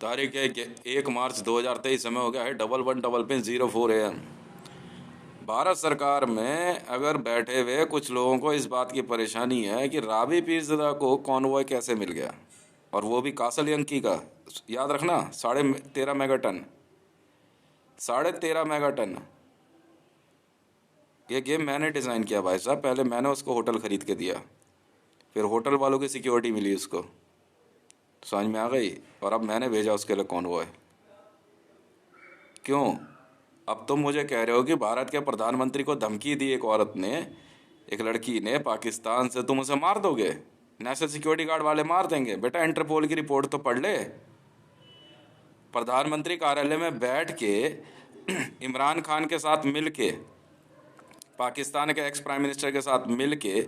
तारीख है 1 मार्च 2023, समय हो गया है 11:00 AM। भारत सरकार में अगर बैठे हुए कुछ लोगों को इस बात की परेशानी है कि रावी पीरज़ादा को कॉन्वॉय कैसे मिल गया, और वो भी कासल यंकी का। याद रखना, 13.5 मेगाटन, 13.5 मेगाटन। ये गेम मैंने डिज़ाइन किया भाई साहब। पहले मैंने उसको होटल ख़रीद के दिया, फिर होटल वालों की सिक्योरिटी मिली उसको, समझ में आ गई, और अब मैंने भेजा उसके लिए कॉन्वॉय। क्यों? अब तुम मुझे कह रहे हो कि भारत के प्रधानमंत्री को धमकी दी एक औरत ने, एक लड़की ने पाकिस्तान से, तुम उसे मार दोगे? नेशनल सिक्योरिटी गार्ड वाले मार देंगे? बेटा इंटरपोल की रिपोर्ट तो पढ़ ले। प्रधानमंत्री कार्यालय में बैठ के इमरान खान के साथ मिल के, पाकिस्तान के एक्स प्राइम मिनिस्टर के साथ मिल के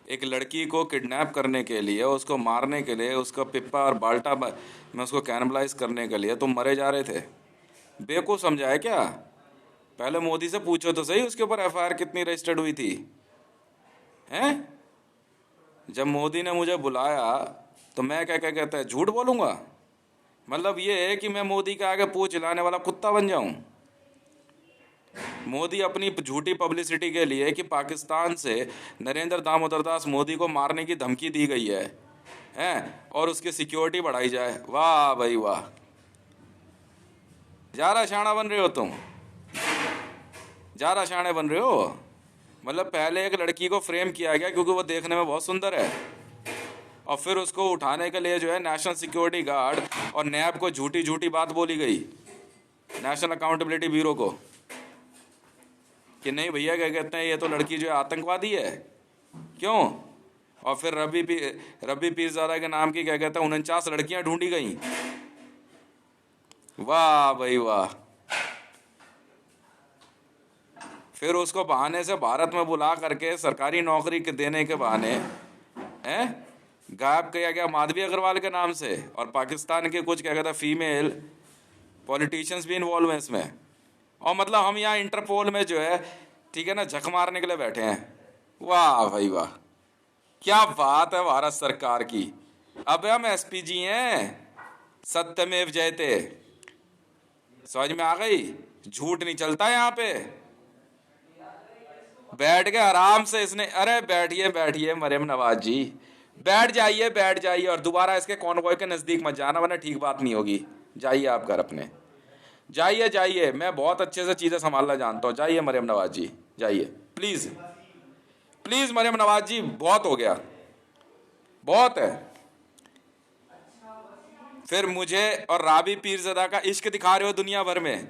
एक लड़की को किडनैप करने के लिए, उसको मारने के लिए, उसका पिप्पा और बाल्टा में उसको कैनबलाइज करने के लिए तुम मरे जा रहे थे। बेवकूफ़ समझा है क्या? पहले मोदी से पूछो तो सही उसके ऊपर एफआईआर कितनी रजिस्टर्ड हुई थी, हैं? जब मोदी ने मुझे बुलाया तो मैं क्या क्या कहता है, झूठ बोलूँगा? मतलब ये है कि मैं मोदी के आगे पूछ हिलाने वाला कुत्ता बन जाऊं? मोदी अपनी झूठी पब्लिसिटी के लिए कि पाकिस्तान से नरेंद्र दामोदर दास मोदी को मारने की धमकी दी गई है, हैं, और उसकी सिक्योरिटी बढ़ाई जाए। वाह भाई वाह, ज़्यादा शाना बन रहे हो तुम, ज़्यादा शाने बन रहे हो। मतलब पहले एक लड़की को फ्रेम किया गया क्योंकि वो देखने में बहुत सुंदर है, और फिर उसको उठाने के लिए जो है नेशनल सिक्योरिटी गार्ड और नैब को झूठी झूठी बात बोली गई, नेशनल अकाउंटेबिलिटी ब्यूरो को, कि नहीं भैया क्या कहते हैं, ये तो लड़की जो है आतंकवादी है। क्यों? और फिर रबी पीरज़ादा के नाम की क्या कहते हैं 49 लड़कियां ढूंढी गई। वाह भाई वाह। फिर उसको बहाने से भारत में बुला करके सरकारी नौकरी के देने के बहाने हैं गायब किया गया माधवी अग्रवाल के नाम से, और पाकिस्तान के कुछ क्या कहता है फीमेल पॉलिटिशियंस भी इन्वॉल्व हैं इसमें। और मतलब हम यहाँ इंटरपोल में जो है, ठीक है ना, झक मारने के लिए बैठे हैं। वाह भाई वाह, क्या बात है भारत सरकार की। अब हम एसपीजी हैं, सत्यमेव जयते। समझ में आ गई? झूठ नहीं चलता यहाँ पे। बैठ के आराम से इसने, अरे बैठिए बैठिए मरियम नवाज जी, बैठ जाइए बैठ जाइए, और दोबारा इसके कॉन्वॉय के नज़दीक मत जाना वरना ठीक बात नहीं होगी। जाइए आप घर अपने, जाइए जाइए, मैं बहुत अच्छे से चीज़ें संभालना जानता हूँ। जाइए मरियम नवाज जी, जाइए प्लीज़ प्लीज़। मरियम नवाज जी बहुत हो गया, बहुत है। फिर मुझे और रावी पीरज़ादा का इश्क दिखा रहे हो दुनिया भर में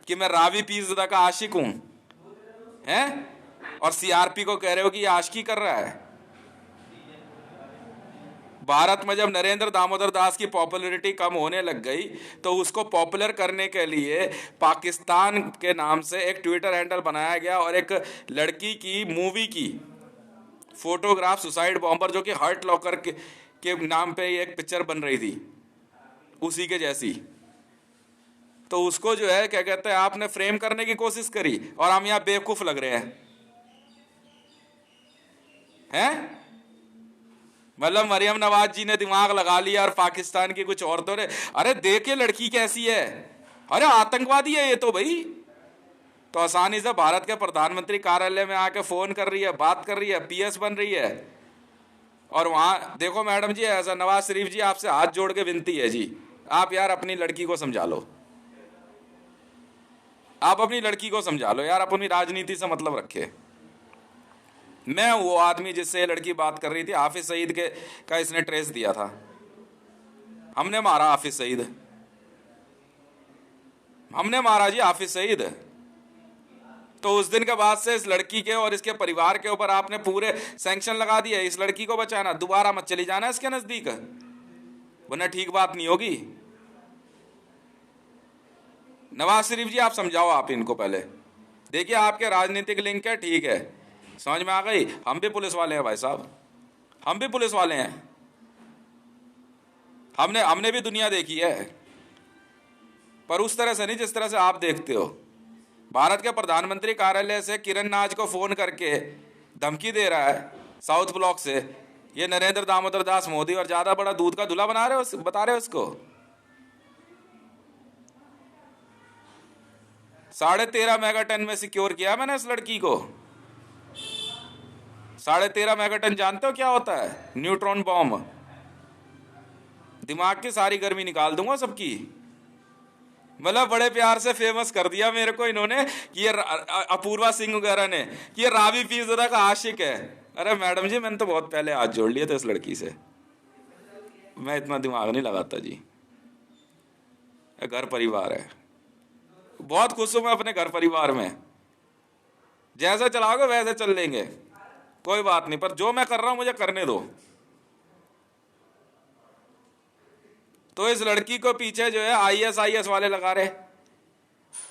कि मैं रावी पीरज़ादा का आशिक हूँ, हैं? और सीआरपी को कह रहे हो कि ये आशिकी कर रहा है। भारत में जब नरेंद्र दामोदर दास की पॉपुलैरिटी कम होने लग गई तो उसको पॉपुलर करने के लिए पाकिस्तान के नाम से एक ट्विटर हैंडल बनाया गया, और एक लड़की की मूवी की फोटोग्राफ, सुसाइड बॉम्बर, जो कि हर्ट लॉकर के नाम पे एक पिक्चर बन रही थी उसी के जैसी, तो उसको जो है क्या कहते हैं आपने फ्रेम करने की कोशिश करी, और हम यहाँ बेवकूफ लग रहे हैं? मतलब मरियम नवाज जी ने दिमाग लगा लिया और पाकिस्तान की कुछ औरतों ने, अरे देखिए लड़की कैसी है, अरे आतंकवादी है ये तो भाई, तो आसानी से भारत के प्रधानमंत्री कार्यालय में आके फोन कर रही है, बात कर रही है, पीएस बन रही है। और वहां देखो मैडम जी, ऐसा नवाज शरीफ जी आपसे हाथ जोड़ के विनती है जी, आप यार अपनी लड़की को समझा लो, आप अपनी लड़की को समझा लो यार, अपनी राजनीति से मतलब रखे। मैं वो आदमी जिससे ये लड़की बात कर रही थी, हाफिज सईद के का इसने ट्रेस दिया था, हमने मारा हाफिज सईद, हमने मारा जी हाफिज सईद। तो उस दिन के बाद से इस लड़की के और इसके परिवार के ऊपर आपने पूरे सैंक्शन लगा दिए। इस लड़की को बचाना, दोबारा मत चली जाना इसके नजदीक, वरना ठीक बात नहीं होगी। नवाज शरीफ जी आप समझाओ आप इनको पहले, देखिए आपके राजनीतिक लिंक है, ठीक है, समझ में आ गई। हम भी पुलिस वाले हैं भाई साहब, हम भी पुलिस वाले हैं, हमने हमने भी दुनिया देखी है, पर उस तरह से नहीं जिस तरह से आप देखते हो। भारत के प्रधानमंत्री कार्यालय से किरण नाज को फोन करके धमकी दे रहा है साउथ ब्लॉक से, ये नरेंद्र दामोदर दास मोदी, और ज्यादा बड़ा दूध का दूल्हा बना रहे हो, बता रहे हो उसको। 13.5 मेगाटन में सिक्योर किया मैंने इस लड़की को। 13.5 मेगाटन जानते हो क्या होता है? Neutron bomb. दिमाग की सारी गर्मी निकाल दूंगा सबकी। मतलब बड़े प्यार से फेमस कर दिया मेरे को इन्होंने कि ये अपूर्वा सिंह वगैरह ने कि ये रावी पीरज़ादा का आशिक है। अरे मैडम जी, मैंने तो बहुत पहले हाथ जोड़ लिए थे इस लड़की से। मैं इतना दिमाग नहीं लगाता जी। घर परिवार है, बहुत खुश हूं मैं अपने घर परिवार में। जैसे चलाओगे वैसे चल लेंगे, कोई बात नहीं, पर जो मैं कर रहा हूं मुझे करने दो। तो इस लड़की को पीछे जो है ISIS वाले लगा रहे।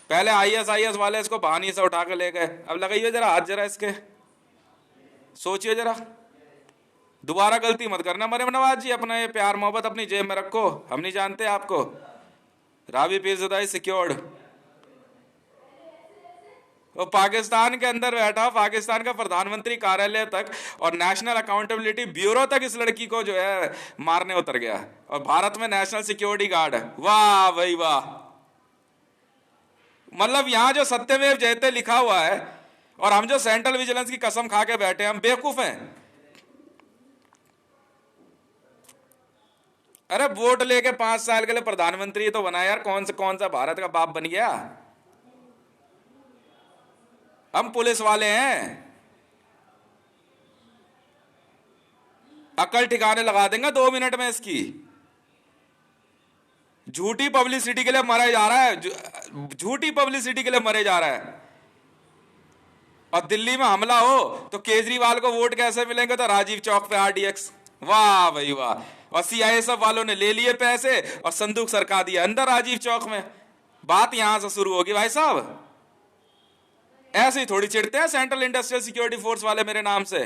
पहले ISIS वाले इसको बहानी से उठा के ले गए, अब लगाइए जरा हाथ जरा इसके, सोचिए जरा, दोबारा गलती मत करना मरियम नवाज जी। अपना ये प्यार मोहब्बत अपनी जेब में रखो, हम नहीं जानते आपको। रावी पीरज़ादा सिक्योर्ड, वो पाकिस्तान के अंदर बैठा, पाकिस्तान का प्रधानमंत्री कार्यालय तक और नेशनल अकाउंटेबिलिटी ब्यूरो तक इस लड़की को जो है मारने उतर गया, और भारत में नेशनल सिक्योरिटी गार्ड। वाह भाई वाह। मतलब यहां जो सत्यमेव जयते लिखा हुआ है और हम जो सेंट्रल विजिलेंस की कसम खा के बैठे, हम बेवकूफ हैं। अरे वोट लेके 5 साल के लिए प्रधानमंत्री तो बना यार, कौन सा भारत का बाप बन गया? हम पुलिस वाले हैं, अकल ठिकाने लगा देंगे 2 मिनट में इसकी। झूठी पब्लिसिटी के लिए मरे जा रहा है, झूठी पब्लिसिटी के लिए मरे जा रहा है। और दिल्ली में हमला हो तो केजरीवाल को वोट कैसे मिलेंगे? तो राजीव चौक पे RDX। वाह भाई वाह। और CISF वालों ने ले लिए पैसे और संदूक सरका दिया अंदर राजीव चौक में। बात यहां से शुरू होगी भाई साहब। ऐसे ही थोड़ी चिढ़ते हैं सेंट्रल इंडस्ट्रियल सिक्योरिटी फोर्स वाले मेरे नाम से।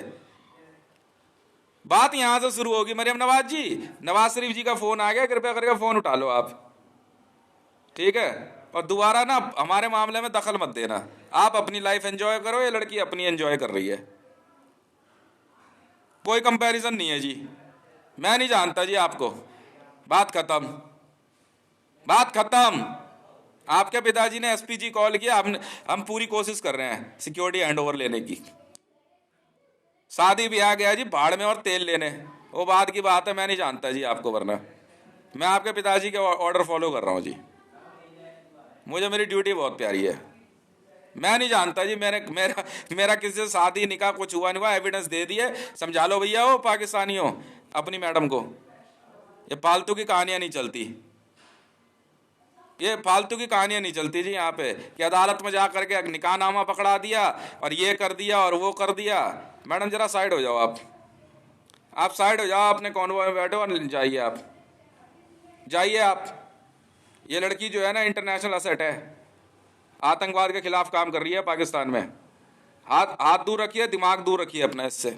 बात यहां से शुरू होगी। मरियम नवाज जी, नवाज शरीफ जी का फोन आ गया, कृपया करके फोन उठा लो आप, ठीक है? और दोबारा ना हमारे मामले में दखल मत देना। आप अपनी लाइफ एंजॉय करो, ये लड़की अपनी एंजॉय कर रही है, कोई कंपैरिजन नहीं है जी। मैं नहीं जानता जी आपको। बात खत्म, बात खत्म। आपके पिताजी ने SPG कॉल किया, हम पूरी कोशिश कर रहे हैं सिक्योरिटी हैंडओवर लेने की। शादी ब्याह गया जी भाड़ में और तेल लेने, वो बात की बात है। मैं नहीं जानता जी आपको, वरना मैं आपके पिताजी के ऑर्डर फॉलो कर रहा हूँ जी। मुझे मेरी ड्यूटी बहुत प्यारी है। मैं नहीं जानता जी, मेरा किसी से शादी निकाह कुछ हुआ नहीं हुआ, एविडेंस दे दिए, समझा लो भैया हो पाकिस्तानियों अपनी मैडम को। ये फालतू की कहानियां नहीं चलती, ये फालतू की कहानियां नहीं चलती जी यहाँ पे कि अदालत में जा करके निकाहनामा पकड़ा दिया और ये कर दिया और वो कर दिया। मैडम जरा साइड हो जाओ, आप साइड हो जाओ, अपने कॉन्वॉय में बैठो और जाइए, आप जाइए आप। ये लड़की जो है ना इंटरनेशनल असेट है, आतंकवाद के खिलाफ काम कर रही है पाकिस्तान में। हाथ दूर रखिए, दिमाग दूर रखिए अपना इससे,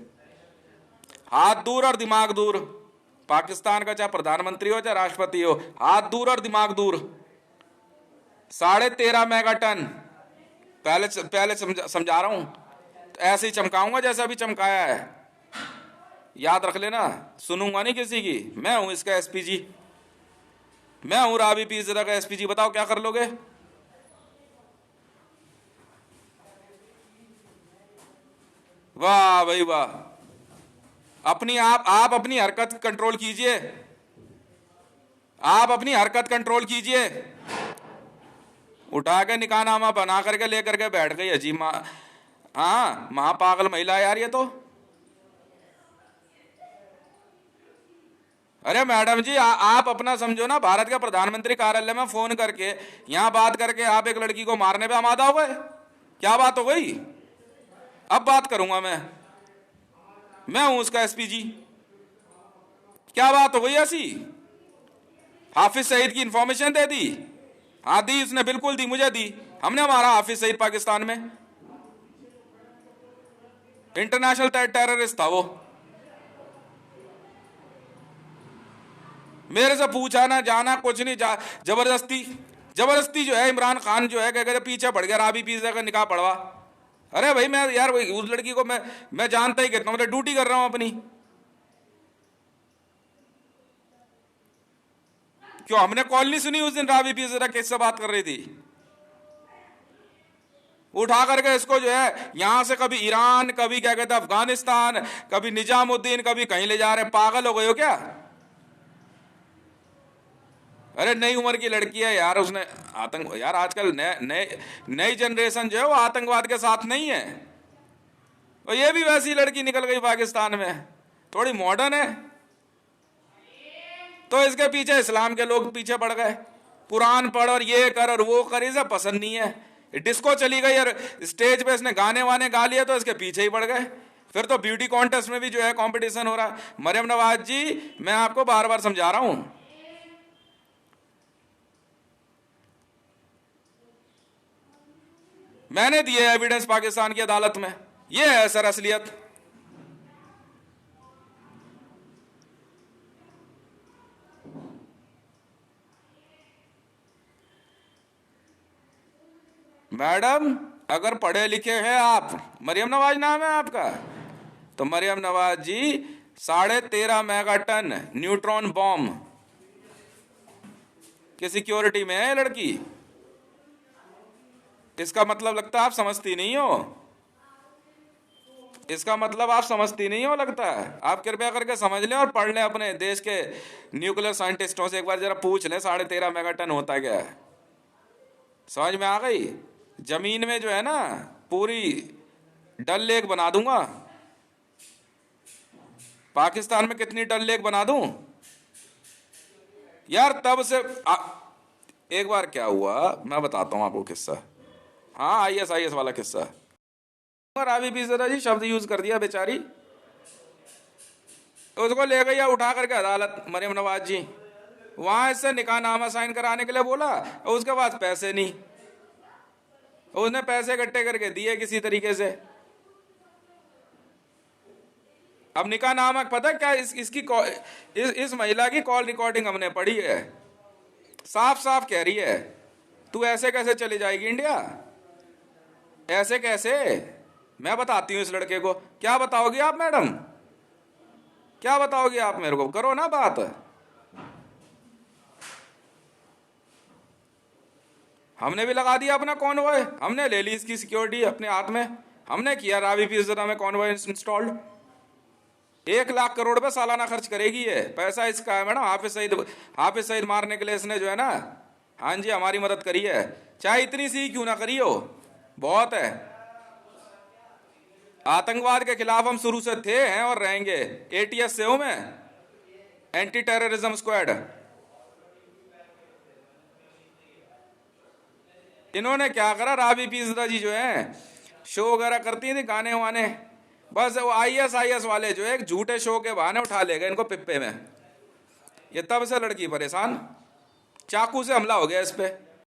हाथ दूर और दिमाग दूर। पाकिस्तान का चाहे प्रधानमंत्री हो चाहे राष्ट्रपति हो, हाथ दूर और दिमाग दूर। 13.5 मेगाटन, पहले समझा रहा हूं, तो ऐसे ही चमकाऊंगा जैसे अभी चमकाया है, याद रख लेना। सुनूंगा नहीं किसी की, मैं हूं इसका SPG, मैं हूं रावी पीरज़ादा का SPG। बताओ क्या कर लोगे? वाह भाई वाह। आप अपनी हरकत कंट्रोल कीजिए, आप अपनी हरकत कंट्रोल कीजिए। उठा के निकाहनामा बना करके लेकर के बैठ गई अजीब हाँ, महापागल महिला यार ये तो। अरे मैडम जी, आप अपना समझो ना। भारत के प्रधानमंत्री कार्यालय में फोन करके यहां बात करके आप एक लड़की को मारने पे आमादा हो गए। क्या बात हो गई? अब बात करूंगा मैं हूं उसका SPG। क्या बात हो गई ऐसी? हाफिज सईद की इंफॉर्मेशन दे दी? हाँ दी, उसने बिल्कुल दी, मुझे दी। हमने मारा हाफिज सईद पाकिस्तान में, इंटरनेशनल टेररिस्ट था वो। मेरे से पूछा ना जाना कुछ नहीं, जबरदस्ती जो है इमरान खान जो है कहते पीछे पड़ गया, रावी पीरज़ादा का निकाह पड़वा। अरे भाई मैं यार उस लड़की को मैं जानता ही कितना, मतलब ड्यूटी कर रहा हूं अपनी। क्यों हमने कॉल नहीं सुनी उस दिन? रावी पीरज़ादा किससे बात कर रही थी? उठा करके इसको जो है यहां से कभी ईरान, कभी क्या कहते हैं अफगानिस्तान, कभी निजामुद्दीन, कभी कहीं ले जा रहे हैं। पागल हो गए हो क्या? अरे नई उम्र की लड़की है यार, उसने आतंक, यार आजकल नई जनरेशन जो है वो आतंकवाद के साथ नहीं है। और ये भी वैसी लड़की निकल गई पाकिस्तान में, थोड़ी मॉडर्न है, तो इसके पीछे इस्लाम के लोग पीछे पड़ गए। कुरान पढ़ और ये कर और वो कर, इसे पसंद नहीं है। डिस्को चली गई और स्टेज पे इसने गाने वाने गा लिए तो इसके पीछे ही पड़ गए। फिर तो ब्यूटी कॉन्टेस्ट में भी जो है कंपटीशन हो रहा है। मरियम नवाज जी, मैं आपको बार बार समझा रहा हूं, मैंने दिए एविडेंस पाकिस्तान की अदालत में, ये है सर असलियत। मैडम अगर पढ़े लिखे हैं आप, मरियम नवाज नाम है आपका, तो मरियम नवाज जी 13.5 मेगाटन न्यूट्रॉन बॉम्ब की सिक्योरिटी में है लड़की। इसका मतलब लगता है आप समझती नहीं हो, इसका मतलब आप समझती नहीं हो लगता है। आप कृपया करके समझ लें और पढ़ लें, अपने देश के न्यूक्लियर साइंटिस्टों से एक बार जरा पूछ लें 13.5 मेगाटन होता क्या है। समझ में आ गई? जमीन में जो है ना पूरी डल लेक बना दूंगा। पाकिस्तान में कितनी डल लेक बना दूं यार। तब से एक बार क्या हुआ मैं बताता हूं आपको किस्सा। हाँ, आईएस वाला किस्सा। रावी पीसदा जी शब्द यूज कर दिया बेचारी, उसको ले गई उठा करके अदालत मरियम नवाज जी। वहां इससे निकाहनामा साइन कराने के लिए बोला और उसके पास पैसे नहीं, उसने पैसे इकट्ठे करके दिए किसी तरीके से। अब निकाहनामा पता है क्या, इस महिला की कॉल रिकॉर्डिंग हमने पढ़ी है, साफ साफ कह रही है तू ऐसे कैसे चली जाएगी इंडिया, ऐसे कैसे। मैं बताती हूँ इस लड़के को। क्या बताओगी आप मैडम, क्या बताओगी आप मेरे को, करो ना बात। हमने भी लगा दिया अपना कॉन्वॉय, हमने ले ली इसकी सिक्योरिटी अपने हाथ में, हमने किया रावी पीसदा में कॉन्वॉय इंस्टॉल्ड। 1 लाख करोड़ रुपए सालाना खर्च करेगी ये, पैसा इसका है मैडम। हाफिज सईद मारने के लिए इसने जो है ना, हाँ जी, हमारी मदद करी है, चाहे इतनी सी क्यों ना करी हो, बहुत है। आतंकवाद के खिलाफ हम शुरू से थे, हैं और रहेंगे। एटीएस से हूं मैं, एंटी टेररिज्म स्क्वाड। इन्होंने क्या करा, रावी पीसदा जी जो है शो वगैरह करती थी, गाने वाने, बस वो आईएस वाले जो है एक झूठे शो के बहाने उठा ले गए इनको पिप्पे में। ये तब से लड़की परेशान, चाकू से हमला हो गया इस पे।